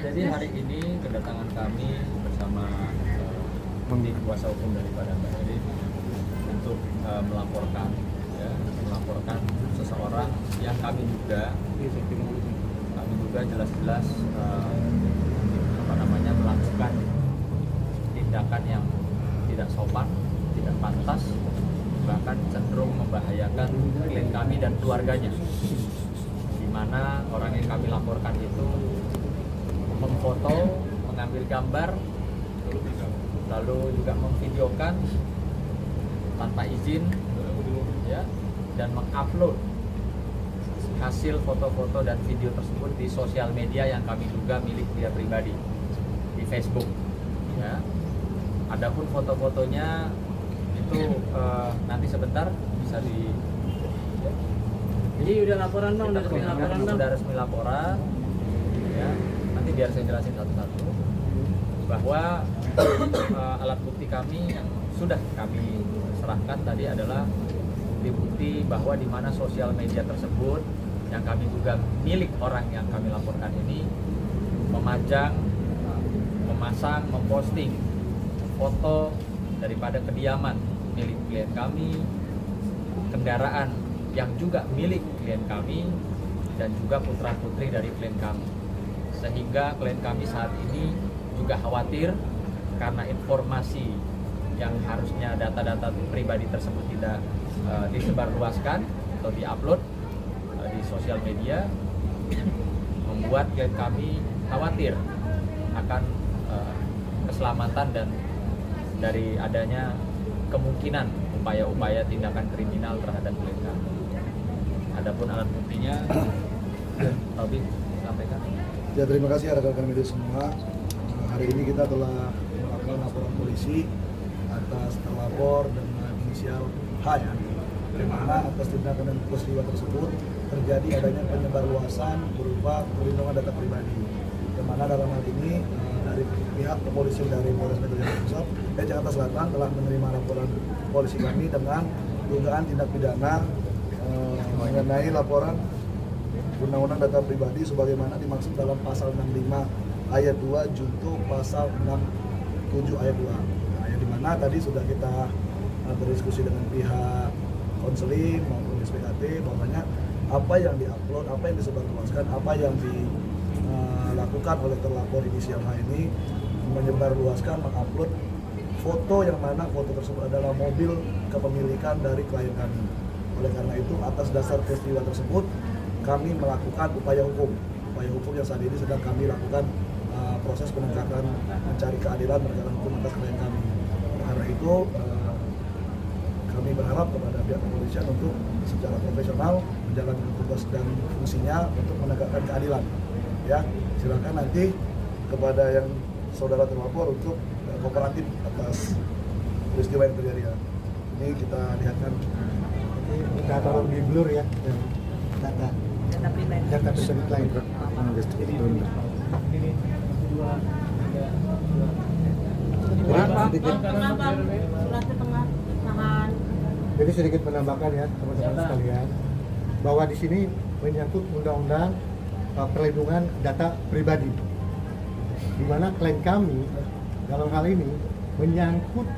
Jadi hari ini kedatangan kami bersama tim kuasa hukum daripada Mbak Eri untuk melaporkan seseorang yang kami duga jelas-jelas melakukan tindakan yang tidak sopan, tidak pantas, bahkan cenderung membahayakan klien kami dan keluarganya, di mana orang yang kami laporkan itu memfoto, mengambil gambar, lalu juga memvideokan tanpa izin, ya, dan mengupload hasil foto-foto dan video tersebut di sosial media yang kami duga milik dia pribadi di Facebook. Ya. Adapun foto-fotonya itu nanti sebentar bisa di. Ya. Jadi udah laporan bang, udah resmi laporan bang. Udah resmi laporan. Ya. Nanti biar saya jelasin satu-satu bahwa alat bukti kami yang sudah kami serahkan tadi adalah bukti bahwa di mana sosial media tersebut yang kami duga milik orang yang kami laporkan ini memasang, memposting foto daripada kediaman milik klien kami, kendaraan yang juga milik klien kami, dan juga putra-putri dari klien kami. Sehingga klien kami saat ini juga khawatir karena informasi yang harusnya data-data pribadi tersebut tidak disebarluaskan atau diupload di sosial media, membuat klien kami khawatir akan keselamatan dan dari adanya kemungkinan upaya-upaya tindakan kriminal terhadap klien kami. Adapun alat buktinya, Robi sampaikan. Ya, terima kasih rekan-rekan media semua. Hari ini kita telah melakukan laporan polisi atas terlapor dengan inisial H, ya, di mana atas tindakan dan peristiwa tersebut terjadi adanya penyebarluasan berupa perlindungan data pribadi. Di mana dalam hal ini dari pihak kepolisian dari Polres Metro Jakarta Selatan telah menerima laporan polisi kami dengan dugaan tindak pidana mengenai laporan Undang-Undang Data Pribadi sebagaimana dimaksud dalam pasal 65 ayat 2 junto pasal 67 ayat 2. Nah, yang dimana tadi sudah kita berdiskusi dengan pihak konseling maupun SPKT bahwanya apa yang diupload, apa yang disebarluaskan, apa yang dilakukan oleh terlapor inisial H ini menyebarluaskan, mengupload foto yang mana foto tersebut adalah mobil kepemilikan dari klien kami. Oleh karena itu, atas dasar peristiwa tersebut kami melakukan upaya hukum yang saat ini sedang kami lakukan proses penegakan mencari keadilan penegakan hukum atas klien kami. Karena itu kami berharap kepada pihak kepolisian untuk secara profesional menjalankan tugas dan fungsinya untuk menegakkan keadilan. Ya, silakan nanti kepada yang saudara terlapor untuk kooperatif atas peristiwa yang terjadi. Ya. Ini kita lihatkan. Kita taruh di blur ya, data pribadi klien. Jadi sedikit menambahkan ya teman-teman sekalian bahwa di sini menyangkut undang-undang perlindungan data pribadi, di mana klien kami dalam hal ini menyangkut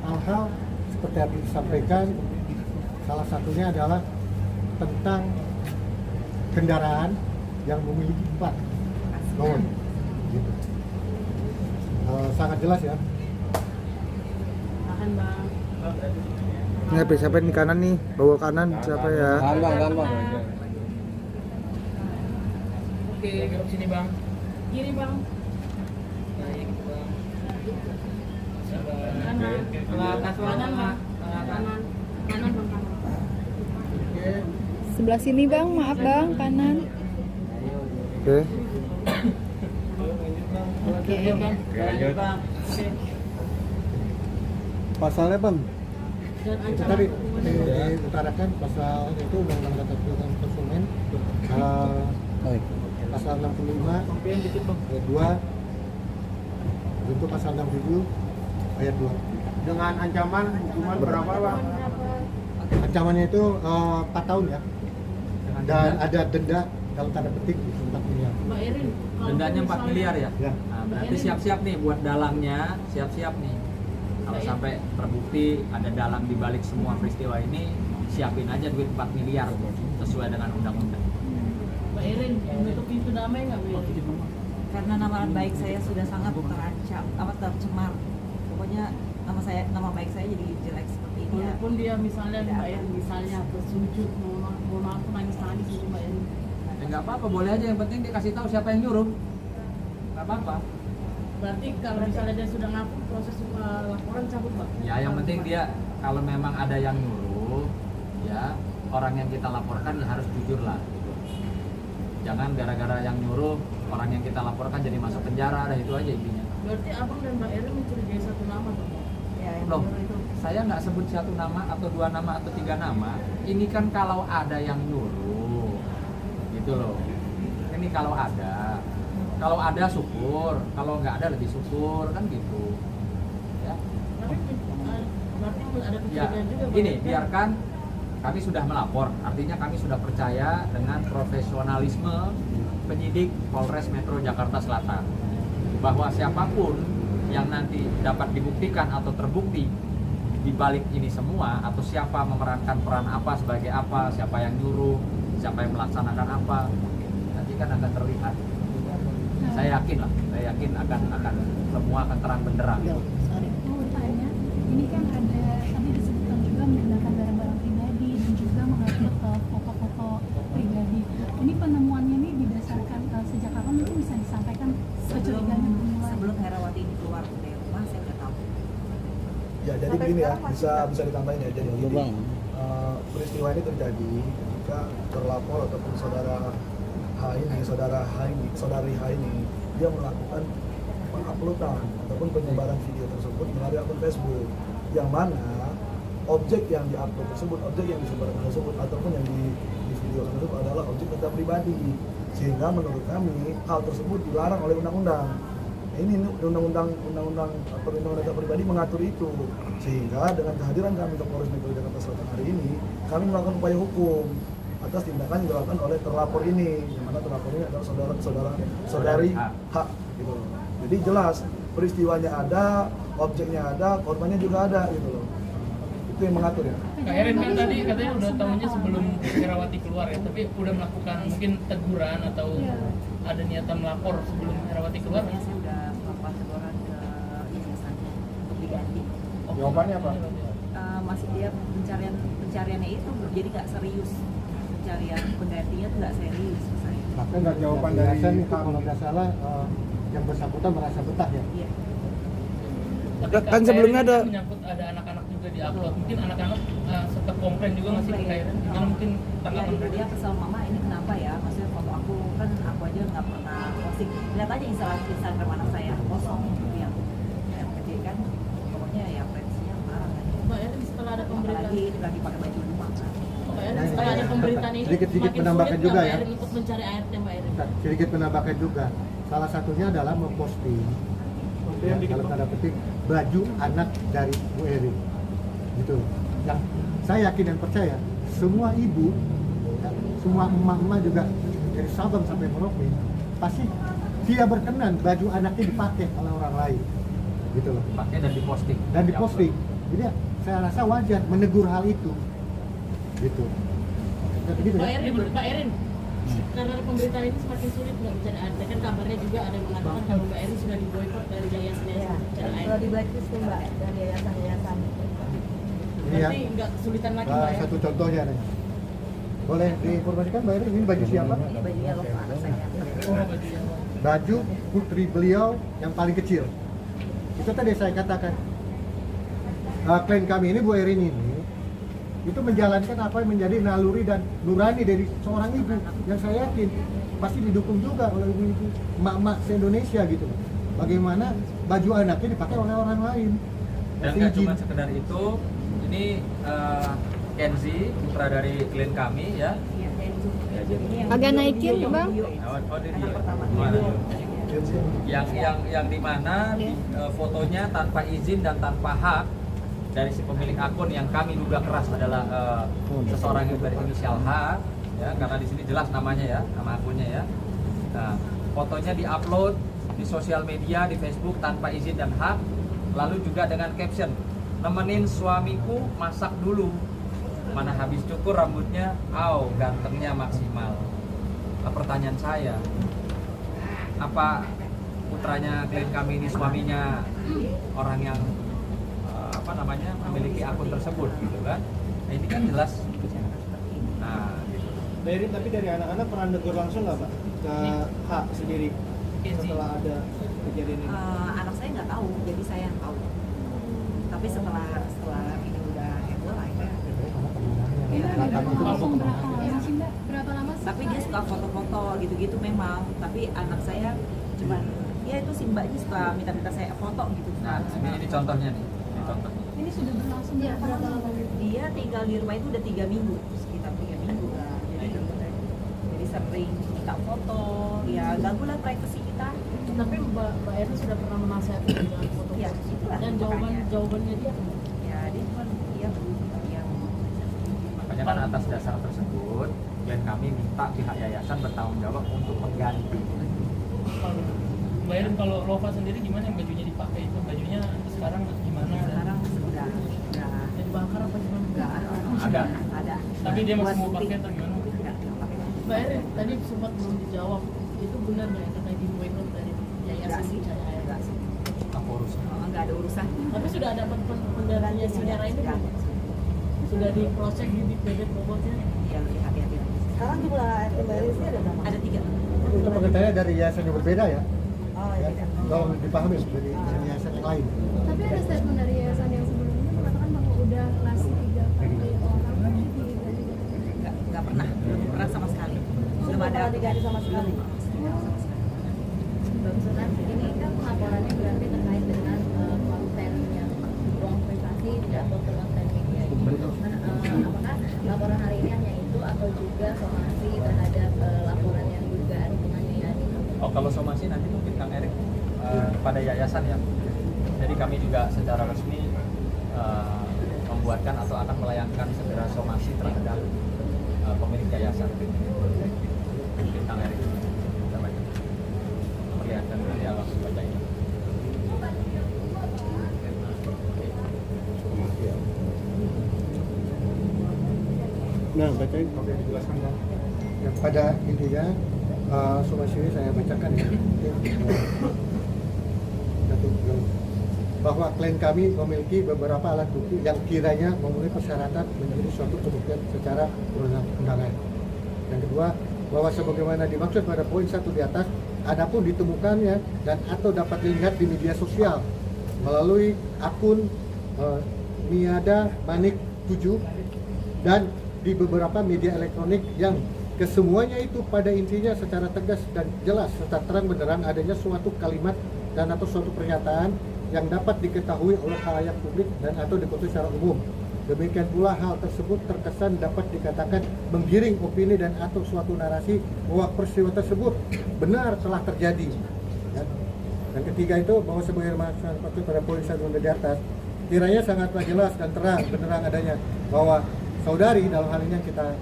hal-hal seperti yang disampaikan, salah satunya adalah tentang kendaraan yang memiliki plat non, gitu. Sangat jelas ya. Tahan bang. Ini siapa di kanan nih? Bawa kanan siapa ya? Bang. Oke, belok sini bang. Kiri bang. Baik bang. Kanan. Atas kanan bang. Kanan. Kanan bang. Sebelah sini bang, maaf bang, kanan. Oke. Oke bang. Lanjut bang. Pasalnya bang, Dan itu tadi diutarakan pasal itu undang-undang data perlindungan konsumen, pasal 65 ayat 2 untuk pasal 67 ayat 2 dengan ancaman hukuman berapa bang? ancamannya itu 4 tahun ya, dan ada denda Kalau tanda petik 4 miliar. Mbak Erin, kalau Dendanya 4 misalnya- miliar ya? Ya. Nah, berarti siap-siap nih buat dalangnya, siap-siap nih. Kalau sampai terbukti ada dalang di balik semua peristiwa ini, siapin aja duit 4 miliar sesuai dengan undang-undang. Mbak Erin, menutup pintu damai nggak Bu Erin? Karena nama baik saya sudah sangat terancam, amat tercemar. Pokoknya nama baik saya jadi jelek seperti ini ya. Walaupun dia misalnya Mbak Erin misalnya bersujud, mohon maaf nangis-nangis gitu Mbak Erin. Ya nggak apa-apa, boleh aja. Yang penting dia kasih tahu siapa yang nyuruh. Nggak apa-apa. Berarti kalau misalnya dia sudah ngaku proses laporan cabut Pak? Ya yang penting dia kalau memang ada yang nyuruh, ya orang yang kita laporkan ya harus jujur lah. Gitu. Jangan gara-gara yang nyuruh orang yang kita laporkan jadi masuk penjara, dah itu aja intinya. Berarti Abang dan Mbak Erin mencurigai satu nama Pak? Ya, yang Loh, benar itu. saya nggak sebut satu nama atau 2 nama atau 3 nama. Ini kan kalau ada yang nyuruh, gitu loh. Ini kalau ada syukur, kalau nggak ada lebih syukur kan gitu. Ya, Tapi berarti ada ya. kecurigaan juga Pak? Ini biarkan kami sudah melapor, artinya kami sudah percaya dengan profesionalisme penyidik Polres Metro Jakarta Selatan bahwa siapapun yang nanti dapat dibuktikan atau terbukti di balik ini semua atau siapa memerankan peran apa sebagai apa, siapa yang nyuruh, siapa yang melaksanakan apa, nanti kan akan terlihat. Saya yakin akan semua akan terang benderang. Mau tanya, ini kan ada tadi disebutkan juga menggunakan barang-barang pribadi dan juga mengupload foto-foto pribadi. Ini penemuannya ini didasarkan sejak kapan mungkin bisa disampaikan kecurigaan yang dimulai? Sebelum Herawati ini keluar dari rumah saya udah tahu. Ya jadi begini ya, bisa ditambahin ya. Jadi gini, peristiwa ini terjadi ketika terlapor ataupun saudari H ini dia melakukan penguploadan ataupun penyebaran video tersebut melalui akun Facebook, yang mana objek yang diupload tersebut, objek yang disebarkan tersebut ataupun yang di videokan tersebut adalah objek data pribadi, sehingga menurut kami hal tersebut dilarang oleh undang-undang. Ini undang-undang perlindungan data pribadi mengatur itu, sehingga dengan kehadiran kami ke Polres Metro Jakarta Selatan hari ini kami melakukan upaya hukum atas tindakan yang dilakukan oleh terlapor ini, yang mana terlapor ini adalah saudari H gitu loh. Jadi jelas peristiwanya ada, objeknya ada, korbannya juga ada gitu loh. Itu yang mengatur ya. Kak Erin kan tadi katanya udah tahunya sebelum Herawati keluar ya, tapi udah melakukan mungkin teguran atau ada niatan melapor sebelum Herawati keluar? Sebenarnya saya udah melakukan teguran ke yayasannya untuk diganti. Jawabannya apa? Masih dia pencariannya itu jadi nggak serius, pencarian penggantinya tuh nggak serius saya. Bahkan nggak jawaban dari Yayasan itu kalau nggak salah yang bersangkutan merasa betah ya. Iya. Tapi Kan sebelumnya ada- menyangkut ada anak-anak juga di upload, mungkin anak-anak sempat komplain juga nggak sih ke Kak Erin? Gimana mungkin Ya, tanggapan mereka? dia kesel, mama ini kenapa ya, maksudnya foto aku kan aku aja nggak pernah posting, lihat aja Instagram anak saya kosong gitu yang kecil kan, pokoknya ya friendsnya marah kan. Mbak Erin setelah ada pemberitaan, Apalagi ini lagi pakai baju rumah kan. Mbak Erin setelah ada pemberitaan ini Sedikit-sedikit makin menambahkan sulit juga nggak ya. Mbak Erin untuk mencari ART Mbak Erin? Sedikit menambahkan juga, salah satunya adalah memposting ya, kalau tanda petik baju anak dari Bu Erin gitu loh. Yang saya yakin dan percaya semua ibu ya, semua emak-emak juga dari Sabang sampai Merauke pasti tidak berkenan baju anaknya dipakai oleh orang lain gitu loh, Pakai dan diposting. dan diposting. Jadi ya, saya rasa wajar menegur hal itu gitu. Jadi gitu Mbak ya. Erin, Mbak Erin, karena pemberitaan ini semakin sulit nggak mencari ART, kan kabarnya juga ada yang mengatakan kalau Mbak Erin sudah diboykot dari yayasan-yayasan mencari Kalau ART. di blacklist tuh mbak dari yayasan-yayasan. Ini ya. Berarti nggak kesulitan lagi Mbak ya? Satu contohnya nih. Boleh diinformasikan Mbak Erin, ini baju siapa? Ini bajunya loh anak saya. Oh, baju yang Baju putri beliau yang paling kecil. Itu tadi saya katakan. Klien kami ini Bu Erin ini itu menjalankan apa yang menjadi naluri dan nurani dari seorang ibu yang saya yakin pasti didukung juga oleh ibu-ibu emak-emak se-Indonesia gitu. Bagaimana baju anaknya dipakai oleh orang lain. Dan Pasti nggak izin. cuma sekedar itu, ini Kenzi, putra dari klien kami ya. Iya, saya ini yang Agak naikin, Bang. Oh, dia. Anak pertama. Mana? Yang di mana fotonya tanpa izin dan tanpa hak dari si pemilik akun yang kami duga keras adalah seseorang yang berinisial H, ya, karena di sini jelas namanya ya, nama akunnya ya. Nah, fotonya diupload di sosial media, di Facebook tanpa izin dan hak, lalu juga dengan caption, nemenin suamiku masak dulu, mana habis cukur rambutnya, gantengnya maksimal. Nah, pertanyaan saya, apa putranya klien kami ini suaminya orang yang memiliki akun tersebut gitu kan? Nah, ini kan jelas. Nah, gitu. Berin, tapi dari anak-anak pernah negur langsung nggak Pak ke hak sendiri setelah ada kejadian ini? Anak saya nggak tahu, jadi saya yang tahu. Tapi setelah ini udah heboh lah ya. Ini udah langsung berapa lama sih Mbak? Berapa lama sih? Tapi dia suka foto-foto gitu-gitu memang. Tapi anak saya cuman ya itu si mbaknya suka minta-minta saya foto gitu. Nah, ini contohnya nih. Ini contoh. Ini sudah berlangsung berapa lama? Dia tinggal di rumah itu udah 3 minggu, sekitar 3 minggu lah. Jadi sering minta foto, ya ganggu lah privasi kita. Tapi Mbak Erin sudah pernah menasihati jangan foto. Ya, itulah. Dan jawabannya dia. Ya, dia cuma yang Makanya kan atas dasar tersebut, dan kami minta pihak yayasan bertanggung jawab untuk mengganti. Mbak Erin, kalau Lova sendiri gimana yang bajunya dipakai itu? Bajunya sekarang gimana? sekarang sudah Jadi dibakar apa gimana? enggak ada. Tapi dia masih mau Buat pakai bukti. atau gimana? Enggak pakai. Mbak Erin, tadi sempat belum dijawab. Itu benar nggak yang katanya di boykot dari Enggak yayasan sih, Cahaya Air? enggak sih. Apa urusan? Enggak ada urusan. Tapi sudah ada pengendalian sejarah ini belum? Sudah diproses di bebek bobotnya? Iya, lebih hati-hati. Sekarang jumlah RT Baris ini ada berapa? Ada 3. Itu pengertiannya dari yayasan yang berbeda ya. Oh Ya, iya. kalau dipahami dari yayasan yang lain. Tapi ada statement dari yayasan yang sebelumnya mengatakan bahwa udah ngasih 3 kali orang tapi diganti. Enggak pernah sama sekali. Belum ada diganti sama sekali. Bang, ini kan laporannya berarti terkait dengan konten yang ruang privasi atau konten media ini. Nah, apakah laporan hari ini hanya itu atau juga somasi terhadap laporan yang dugaan penganiayaan itu? Oh, kalau somasi nanti mungkin Kang Erik pada yayasan ya. Jadi kami juga secara resmi membuatkan atau akan melayangkan segera somasi terhadap pemilik yayasan. Mungkin Kang Erik bisa baca. Perlihatkan nanti akan baca ini. Nah, bacain. Oke, dijelaskan ya. Ya, pada intinya somasi ini saya bacakan ya. Bahwa klien kami memiliki beberapa alat bukti yang kiranya memenuhi persyaratan menjadi suatu pembuktian secara perundangan. Yang kedua, bahwa sebagaimana dimaksud pada poin 1 di atas, adapun ditemukannya dan atau dapat dilihat di media sosial melalui akun Niada Manik 7 dan di beberapa media elektronik yang kesemuanya itu pada intinya secara tegas dan jelas serta terang benderang adanya suatu kalimat dan atau suatu pernyataan yang dapat diketahui oleh khalayak publik dan atau diketahui secara umum. Demikian pula hal tersebut terkesan dapat dikatakan menggiring opini dan atau suatu narasi bahwa peristiwa tersebut benar telah terjadi. Dan ketiga itu bahwa sebagai maksud pada poin 1 di atas, kiranya sangatlah jelas dan terang benderang adanya bahwa saudari dalam hal ini yang kita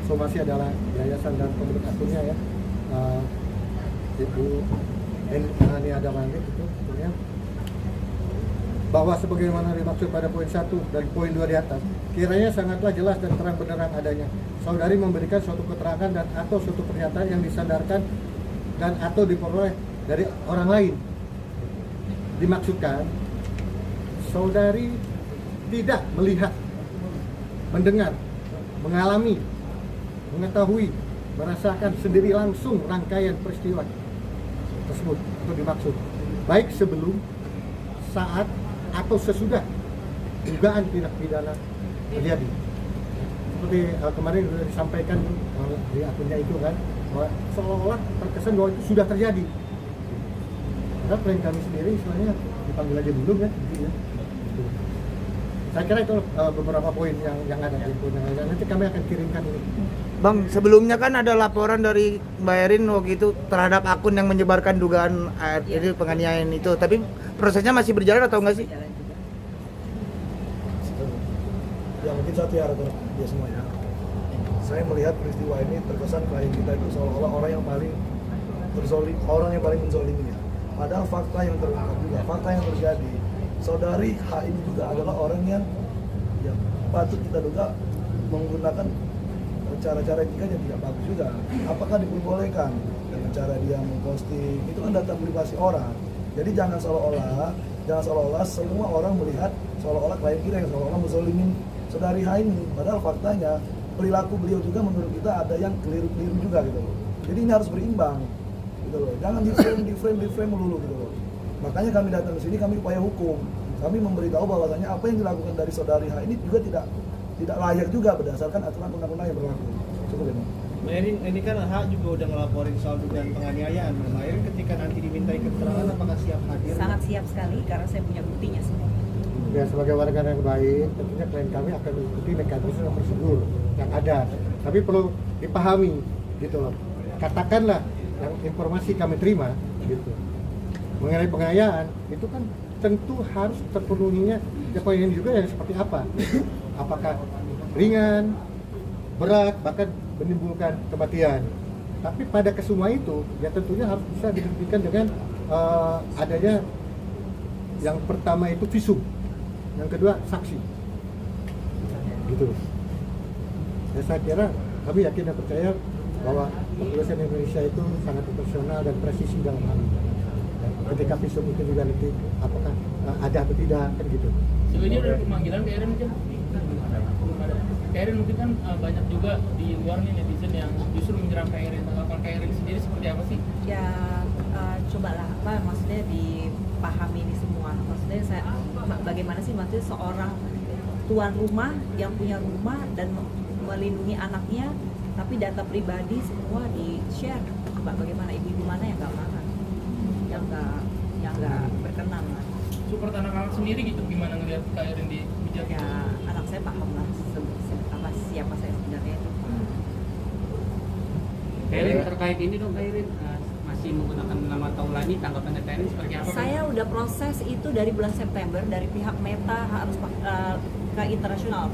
somasi adalah yayasan dan pemilik akunnya ya, Ibu Niada Manik itu sebetulnya, bahwa sebagaimana dimaksud pada poin 1 dan poin 2 di atas, kiranya sangatlah jelas dan terang benderang adanya saudari memberikan suatu keterangan dan atau suatu pernyataan yang disandarkan dan atau diperoleh dari orang lain. Dimaksudkan saudari tidak melihat, mendengar, mengalami, mengetahui, merasakan sendiri langsung rangkaian peristiwa tersebut itu dimaksud, baik sebelum, saat, atau sesudah dugaan tindak pidana terjadi. Seperti kemarin sudah disampaikan di akunnya itu kan, bahwa seolah-olah terkesan bahwa itu sudah terjadi. Padahal klien kami sendiri istilahnya dipanggil aja dulu kan, gitu ya. Saya kira itu beberapa poin yang ada di poin yang ada. Nanti kami akan kirimkan ini. Bang, sebelumnya kan ada laporan dari Mbak Erin waktu itu terhadap akun yang menyebarkan dugaan itu penganiayaan itu. Tapi prosesnya masih berjalan atau enggak sih? Jalan juga. Ya mungkin satu ya rata dia semuanya. saya melihat peristiwa ini terkesan klien kita itu seolah-olah orang yang paling menzolimi ya. Padahal fakta yang terungkap juga, fakta yang terjadi, saudari H ini juga adalah orang yang ya patut kita duga menggunakan cara-cara etika yang tidak bagus juga. Apakah diperbolehkan dengan cara dia memposting? Itu kan data privasi orang. Jadi jangan seolah-olah semua orang melihat seolah-olah klien kita yang seolah-olah menzolimin saudari H ini. Padahal faktanya perilaku beliau juga menurut kita ada yang keliru-keliru juga gitu loh. Jadi ini harus berimbang gitu loh. Jangan di frame melulu gitu loh. Makanya kami datang ke sini, kami upaya hukum. Kami memberitahu bahwasanya apa yang dilakukan dari saudari H ini juga tidak layak juga berdasarkan aturan undang-undang yang berlaku. Cukup ya, Mbak Erin, ini kan H juga udah ngelaporin soal dugaan penganiayaan. Mbak Erin ketika nanti dimintai keterangan apakah siap hadir? Sangat siap sekali karena saya punya buktinya semua. Ya, sebagai warga yang baik, tentunya klien kami akan mengikuti mekanisme prosedur yang ada. Tapi perlu dipahami, gitu loh. Katakanlah yang informasi kami terima, gitu, mengenai penganiayaan, itu kan tentu harus terpenuhinya poin juga yang seperti apa. Apakah ringan, berat, bahkan menimbulkan kematian. Tapi pada kesemua itu, ya tentunya harus bisa dibuktikan dengan adanya yang pertama itu visum, yang kedua saksi, gitu. Ya, saya kira kami yakin dan percaya bahwa kepolisian Indonesia itu sangat profesional dan presisi dalam hal ini. Dan ketika visum itu juga nanti apakah ada atau tidak kan gitu. Sebenarnya ada pemanggilan ke Erin mungkin? Belum ada. Erin mungkin kan banyak juga di luar nih netizen yang justru menyerang Erin. Tanggapan Erin sendiri seperti apa sih? Ya cobalah maksudnya dipahami ini semua. Maksudnya saya bagaimana sih maksudnya seorang tuan rumah yang punya rumah dan melindungi anaknya, tapi data pribadi semua di-share. Coba bagaimana ibu-ibu mana yang nggak marah, yang nggak berkenan lah. Support anak-anak sendiri gitu, gimana ngelihat Kak Erin di bijak? Ya anak saya paham lah siapa saya sebenarnya itu. Erin, terkait ini dong Kak Erin, masih menggunakan nama Taulani, tanggapannya Kak Erin seperti apa? Saya udah proses itu dari bulan September, dari pihak Meta harus ke internasional,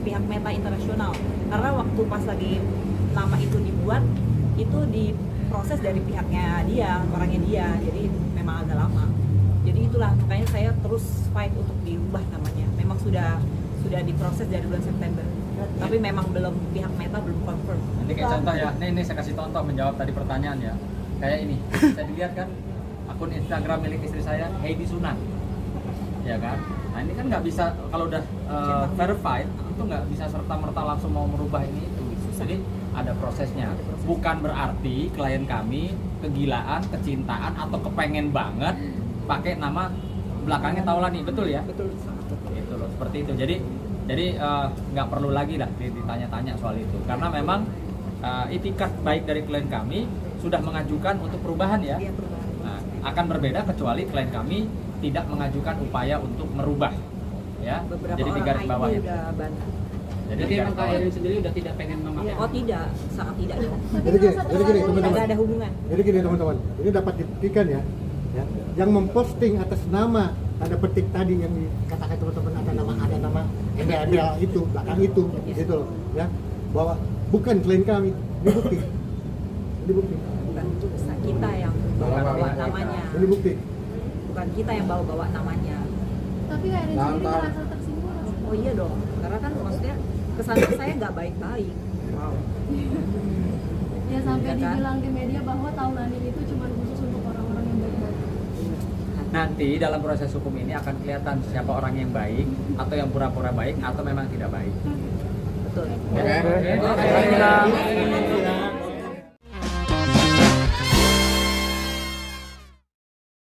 pihak Meta internasional. Karena waktu pas lagi nama itu dibuat, itu diproses dari pihaknya dia, orangnya dia, jadi memang agak lama. Jadi itulah makanya saya terus fight untuk diubah namanya. Memang sudah diproses dari bulan September, tapi memang pihak Meta belum confirm. Ini kayak contoh ya, ini saya kasih contoh menjawab tadi pertanyaan ya. Kayak ini, saya dilihat kan akun Instagram milik istri saya, Heidi Sunan, ya kan. Nah ini kan nggak bisa kalau udah verified itu nggak bisa serta merta langsung mau merubah ini itu. Jadi ada prosesnya. Bukan berarti klien kami kegilaan, kecintaan atau kepengen banget pakai nama belakangnya Taulani, betul ya? Betul. Itu loh, seperti itu. Jadi nggak perlu lagi lah ditanya-tanya soal itu, karena memang itikat baik dari klien kami sudah mengajukan untuk perubahan ya. Nah, akan berbeda kecuali klien kami tidak mengajukan upaya untuk merubah ya. Beberapa jadi di garis bawah itu. Jadi memang Kak Erin sendiri udah tidak pengen memakai. Oh tidak, sangat tidak. Jadi gini teman-teman. Tidak ada hubungan. Jadi gini teman-teman, ini dapat dibuktikan ya. Yang memposting atas nama tanda petik tadi yang dikatakan teman-teman ada nama embel-embel itu belakang itu gitu loh ya, bahwa bukan klien kami, ini bukti. Bukan kita yang bawa namanya. Ini bukti. Bukan kita yang bawa namanya. Tapi Kak Erin sendiri merasa tersinggung. Oh iya dong, karena kan maksudnya kesannya saya nggak baik-baik. Wow. Ya sampai Ya kan? dibilang di media bahwa Taulani itu cuma khusus untuk orang-orang yang baik-baik. Nanti dalam proses hukum ini akan kelihatan siapa orang yang baik atau yang pura-pura baik atau memang tidak baik. Betul. Oke.